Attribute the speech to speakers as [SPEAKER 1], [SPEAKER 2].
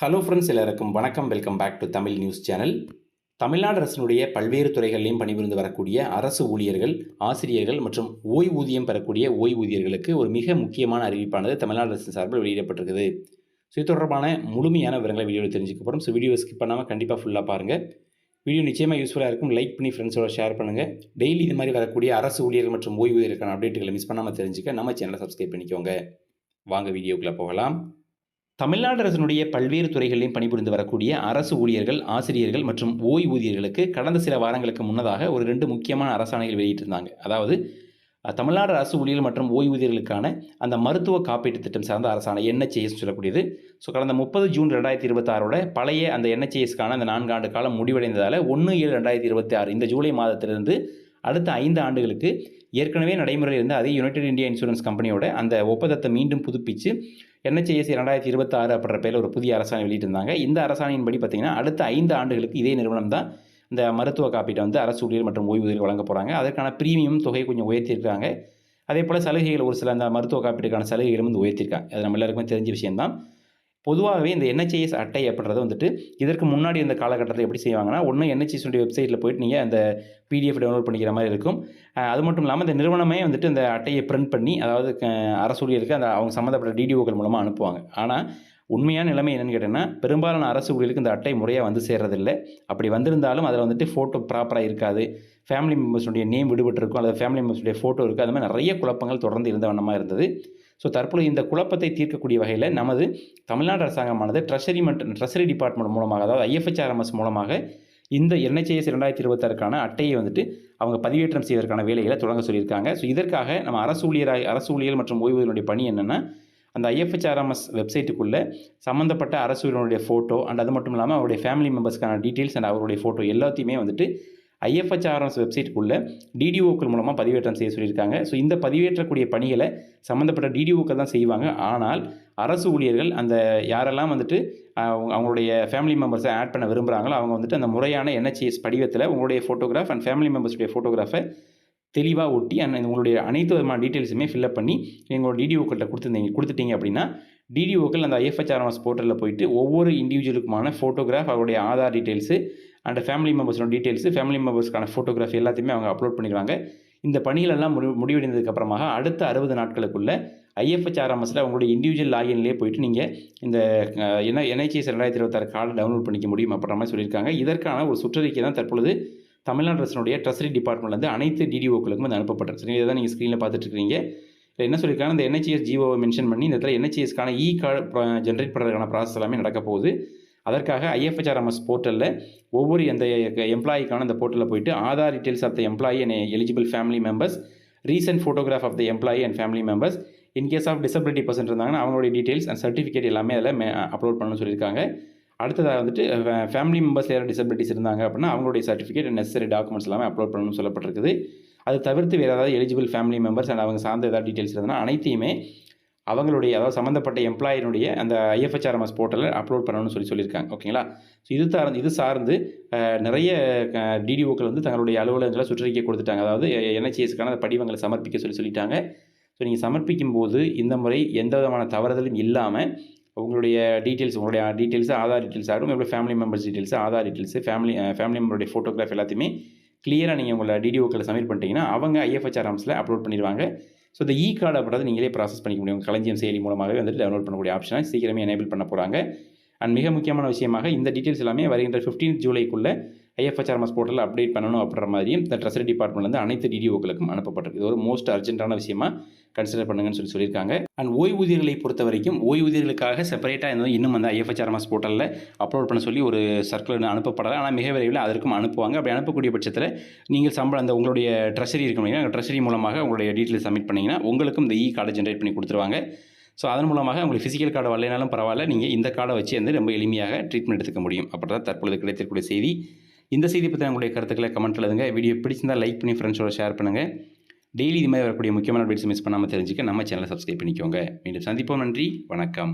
[SPEAKER 1] Hello friends, எல்லாருக்கும் வணக்கம். Welcome back to Tamil news channel. Tamil Nadu அரசினுடைய பல்வேறு துறைகளிலும் பணிபுரிந்து வரக்கூடிய அரசு ஊழியர்கள், ஆசிரியர்கள் மற்றும் ஓய்வூதியம் பெறக்கூடிய ஓய்வூதியர்களுக்கு ஒரு மிக முக்கியமான அறிவிப்பானது தமிழ்நாடு அரசு சார்பில் வெளியிடப்பட்டிருக்குது. ஸோ இது தொடர்பான முழுமையான விவரங்களை வீடியோவில் தெரிஞ்சுக்க போகிறோம். ஸோ வீடியோ ஸ்கிப் பண்ணாமல் கண்டிப்பாக ஃபுல்லாக பாருங்கள். வீடியோ நிச்சயமாக யூஸ்ஃபுல்லாக இருக்கும். லைக் பண்ணி ஃப்ரெண்ட்ஸோட ஷேர் பண்ணுங்கள். டெய்லி இது மாதிரி வரக்கூடிய அரசு ஊழியர்கள் மற்றும் ஓய்வூதியர்களுக்கான அப்டேட்டுகளை மிஸ் பண்ணாமல் தெரிஞ்சுக்க நம்ம சேனலை சப்ஸ்கிரைப் பண்ணிக்கோங்க. வாங்க வீடியோக்குள்ளே போகலாம். தமிழ்நாடு அரசினுடைய பல்வேறு துறைகளிலும் பணிபுரிந்து வரக்கூடிய அரசு ஊழியர்கள், ஆசிரியர்கள் மற்றும் ஓய்வூதியர்களுக்கு கடந்த சில வாரங்களுக்கு முன்னதாக ஒரு 2 முக்கியமான அரசாணைகள் வெளியிட்டிருந்தாங்க. அதாவது தமிழ்நாடு அரசு ஊழியர்கள் மற்றும் ஓய்வூதியர்களுக்கான அந்த மருத்துவ காப்பீட்டு திட்டம் சார்ந்த அரசாணை NHIS சொல்லக்கூடியது. ஸோ கடந்த 30 ஜூன் 2026 பழைய அந்த NHISக்கான அந்த 4 ஆண்டு காலம் முடிவடைந்ததால் 1/7/2026 இந்த ஜூலை மாதத்திலிருந்து அடுத்த 5 ஆண்டுகளுக்கு ஏற்கனவே நடைமுறையில் இருந்த அதே யுனைடெட் இந்தியா இன்சூரன்ஸ் கம்பெனியோட அந்த ஒப்பந்தத்தை மீண்டும் புதுப்பித்து NHIS 2026 அப்படின்ற பேரில் ஒரு புதிய அரசாணை வெளியிட்டிருந்தாங்க. இந்த அரசாணையின்படி பார்த்தீங்கன்னா அடுத்த 5 ஆண்டுகளுக்கு இதே நிறுவனம் தான் இந்த மருத்துவ காப்பீட்டை வந்து அரசு ஊழியர் மற்றும் ஓய்வூதியர்கள் வழங்க போகிறாங்க. அதற்கான ப்ரீமியம் தொகை கொஞ்சம் உயர்த்தியிருக்காங்க. அதே போல் சலுகைகள் ஒரு சில அந்த மருத்துவ காப்பீட்டுக்கான சலுகைகளும் வந்து உயர்த்தியிருக்காங்க. அது நம்ம எல்லாருக்குமே தெரிஞ்ச விஷயம்தான். பொதுவாகவே இந்த NHIS அட்டை அப்படின்றது வந்துட்டு இதற்கு முன்னாடி இந்த காலகட்டத்தில் எப்படி செய்வாங்கன்னா, ஒன்று NHIS வெப்சைட்டில் போய்ட்டு நீங்கள் அந்த PDF டவுன்லோட் பண்ணிக்கிற மாதிரி இருக்கும். அது மட்டும் இல்லாமல் இந்த நிறுவனமே வந்துட்டு இந்த அட்டையை பிரிண்ட் பண்ணி, அதாவது அரசு ஊழியருக்கு அந்த அவங்க சம்மந்தப்பட்ட DDOக்கள் மூலமாக அனுப்புவாங்க. ஆனால் உண்மையான நிலைமை என்னென்னு கேட்டிங்கன்னா, பெரும்பாலான அரசு ஊழியருக்கு இந்த அட்டை முறையாக வந்து சேர்றதில்லை. அப்படி வந்திருந்தாலும் அதில் வந்துட்டு ஃபோட்டோ ப்ராப்பராக இருக்காது. ஃபேமிலி மெம்பர்ஸுடைய நேம் விடுபட்டிருக்கும், அல்லது ஃபேமிலி மெம்பர்ஸுடைய ஃபோட்டோ இருக்குது. அது மாதிரி நிறைய குழப்பங்கள் தொடர்ந்து இருந்த வண்ணமாக இருந்தது. ஸோ தற்பொழுது இந்த குழப்பத்தை தீர்க்கக்கூடிய வகையில் நமது தமிழ்நாடு அரசாங்கமானது ட்ரெஷரி டிபார்ட்மெண்ட் மூலமாக, அதாவது IFHRMS மூலமாக இந்த NHIS 2026க்கான அட்டையை வந்துட்டு அவங்க பதிவேற்றம் செய்வதற்கான வேலைகளை தொடங்க சொல்லியிருக்காங்க. ஸோ இதற்காக நம்ம அரசு ஊழியர் மற்றும் ஓய்வூதியர்களுடைய பணி என்னென்னா, அந்த IFHRMS வெப்சைட்டுக்குள்ளே சம்மந்தப்பட்ட அரசு ஊழியர்களுடைய ஃபோட்டோ அண்ட் அது மட்டும் இல்லாமல் அவருடைய ஃபேமிலி மெம்பர்ஸ்க்கான டீட்டெயில்ஸ் அண்ட் அவருடைய ஃபோட்டோ எல்லாத்தையுமே வந்துட்டு IFHRMS வெப்சைட்டுக்குள்ளே DDOக்கள் மூலமாக பதிவேற்றம் செய்ய சொல்லியிருக்காங்க. ஸோ இந்த பதிவேற்றக்கூடிய பணிகளை சம்மந்தப்பட்ட DDOக்கள் தான் செய்வாங்க. ஆனால் அரசு ஊழியர்கள் அந்த யாரெல்லாம் வந்துட்டு அவங்களுடைய ஃபேமிலி மெம்பர்ஸை ஆட் பண்ண விரும்புகிறாங்களோ அவங்க வந்துட்டு அந்த முறையான NHIS படிவத்தில் உங்களுடைய ஃபோட்டோகிராஃப் அண்ட் ஃபேமிலி மெம்பர்ஸுடைய ஃபோட்டோகிராஃபை தெளிவாக ஒட்டி உங்களுடைய அனைத்து விதமான டீட்டெயில்ஸுமே ஃபில்அப் பண்ணி எங்களோட DDOக்கள்கிட்ட கொடுத்துட்டீங்க அப்படின்னா, DDOக்கள் அந்த IFHRMS போர்ட்டலில் போயிட்டு ஒவ்வொரு இண்டிவிஜுவலுக்குமான ஃபோட்டோகிராஃப், அவருடைய ஆதார் டீட்டெயில்ஸு அண்ட் ஃபேமிலி மெம்பர்ஸோட டீட்டெயில்ஸு, ஃபேமிலி மெம்பர்ஸ்க்கான ஃபோட்டோகிராஃபி எல்லாத்தையுமே அவங்க அப்லோட் பண்ணிடுவாங்க. இந்த பணிகளெல்லாம் முடிவடைந்ததுக்கப்புறமாக அடுத்த 60 நாட்களுக்குள்ள IFHRMSல உங்களுடைய இண்டிவிஜுவல் லாகின்லேயே போயிட்டு நீங்கள் இந்த NHIS 2026 கார்டு டவுன்லோட் பண்ணிக்க முடியும் அப்படின்ற மாதிரி சொல்லியிருக்காங்க. இதற்கான ஒரு சுற்றறிக்கை தான் தற்பொழுது தமிழ்நாடு அரசினுடைய ட்ரெஷரி டிபார்ட்மெண்ட்லேருந்து அனைத்து DDOக்களுக்கும் வந்து அனுப்பப்பட்டது. சரி, இதை தான் நீங்கள் ஸ்க்ரீனில் பார்த்துட்ருக்கீங்க. இதில் என்ன சொல்லியிருக்காங்க, இந்த NHIS ஜிஓவை மென்ஷன் பண்ணி இந்த இடத்துல NHISக்கான கார்டு ஜென்ரேட் பண்ணுறதுக்கான ப்ராசஸ் எல்லாமே நடக்க போகுது. அதற்காக IFHRMS போர்ட்டலில் ஒவ்வொரு அந்த எம்ப்ளாயிக்கான அந்த போர்ட்டலில் போயிட்டு Aadhaar details of the employee and eligible family members, recent photograph of the employee and family members, in case of disability person இருந்தாங்கன்னா அவங்களுடைய டீட்டெயில்ஸ் அண்ட் சர்டிஃபிகேட் எல்லாமே அதில் அப்லோட் பண்ணணும்னு சொல்லியிருக்காங்க. அடுத்ததாக வந்துட்டு ஃபேமிலி மெம்பர்ஸ் யாரும் டிசபிலிட்டிஸ் இருந்தாங்க அப்படின்னா அவங்களுடைய சர்டிஃபிகேட் அண்ட் நெசசரி டாக்குமெண்ட்ஸ் எல்லாமே அப்லோட் பண்ணணும்னு சொல்லப்பட்டிருக்குது. அது தவிர்த்து வேறு ஏதாவது எலிஜிபிள் ஃபேமிலி மெம்பர்ஸ் அண்ட் அவங்க சார்ந்த ஏதாவது டீட்டெயில்ஸ் இருந்தால் அனைத்தையுமே அவங்களுடைய, அதாவது சம்மந்தப்பட்ட எம்ப்ளாயினுடைய அந்த IFHRMS போர்ட்டலில் அப்லோட் பண்ணணும்னு சொல்லியிருக்காங்க. ஓகேங்களா? ஸோ இது சார்ந்து நிறைய DDOக்கள் வந்து தங்களுடைய அலுவலகங்களை சுற்றறிக்கை கொடுத்துட்டாங்க. அதாவது NHISக்கான படிவங்களை சமர்ப்பிக்க சொல்லிட்டாங்க. ஸோ நீங்கள் சமர்ப்பிக்கும் போது இந்த முறை எந்த விதமான தவறுதலும் இல்லாமல் உங்களுடைய டீட்டெயில்ஸு ஆதார் டீட்டெயில்ஸ் ஆகும், உங்களுடைய family members details, Aadhaar details, family மெம்பருடைய ஃபோட்டோகிராஃப் எல்லாத்தையுமே கிளியராக நீங்கள் உங்களை DDOக்களை சப்மிட் பண்ணிட்டீங்கன்னா அவங்க IFHRMSல அப்லோட் பண்ணிடுவாங்க. ஸோ இந்த கார்டு அப்படின்றத நீங்களே ப்ராசஸ் பண்ணிக்க முடியும். களஞ்சியம் செயலி மூலமாகவே வந்துட்டு டவுன்லோட் பண்ணக்கூடிய ஆப்ஷனை சீக்கிரமே எனேபிள் பண்ண போகிறாங்க. அண்ட் மிக முக்கியமான விஷயமாக இந்த டீட்டெயில்ஸ் எல்லாமே வருகின்ற 15 ஜூலைக்குள்ளே IFHRMS போர்ட்டலில் அப்டேட் பண்ணணும் அப்படின்ற மாதிரியும் இந்த ட்ரெஷரி டிபார்ட்மெண்ட்லேருந்து அனைத்து DDOக்களுக்கும் அனுப்பப்பட்டிருக்கு. இது ஒரு மோஸ்ட் அர்ஜென்ட்டான விஷயமா கன்சிடர் பண்ணுங்கன்னு சொல்லியிருக்காங்க. அண்ட் ஓய்வூதியர்களை பொறுத்த வரைக்கும் ஓய்வூதியர்களுக்காக செப்பரேட்டாக இன்னும் அந்த IFHRMS போர்ட்டலில் அப்லோட் பண்ண சொல்லி ஒரு சர்க்குலர் அனுப்பப்படலை. ஆனால் மிக விரைவில் அதற்கும் அனுப்புவாங்க. அப்படி அனுப்பக்கூடிய பட்சத்தில் நீங்கள் அந்த உங்களுடைய ட்ரெஷரி இருக்கணும், ட்ரெஷரி மூலமாக உங்களுடைய டீட்டெயில்ஸ் சப்மிட் பண்ணிங்கன்னா உங்களுக்கும் இந்த கார்டை ஜென்ரேட் பண்ணி கொடுத்துருவாங்க. ஸோ அதன் மூலமாக உங்களுக்கு ஃபிசிக்கல் கார்டு வரலைனாலும் பரவாயில்ல, நீங்கள் இந்த கார்டை வச்சு வந்து ரொம்ப எளிமையாக ட்ரீட்மெண்ட் எடுத்துக்க முடியும். அப்படி தான் தற்பொழுது கிடைத்திருக்கக்கூடிய செய்தி. இந்த செய்தி பற்றி உங்களுடைய கருத்துக்களை கமெண்ட்டில் எழுதுங்க. வீடியோ பிடிச்சிருந்தால் லைக் பண்ணி ஃப்ரெண்ட்ஸோட ஷேர் பண்ணுங்கள். டெய்லி இது மாதிரி வரக்கூடிய முக்கியமான அப்டேட்ஸ் மிஸ் பண்ணாமல் தெரிஞ்சுக்க நம்ம சேனலை சப்ஸ்கிரைப் பண்ணிக்கோங்க. மீண்டும் சந்திப்போம். நன்றி, வணக்கம்.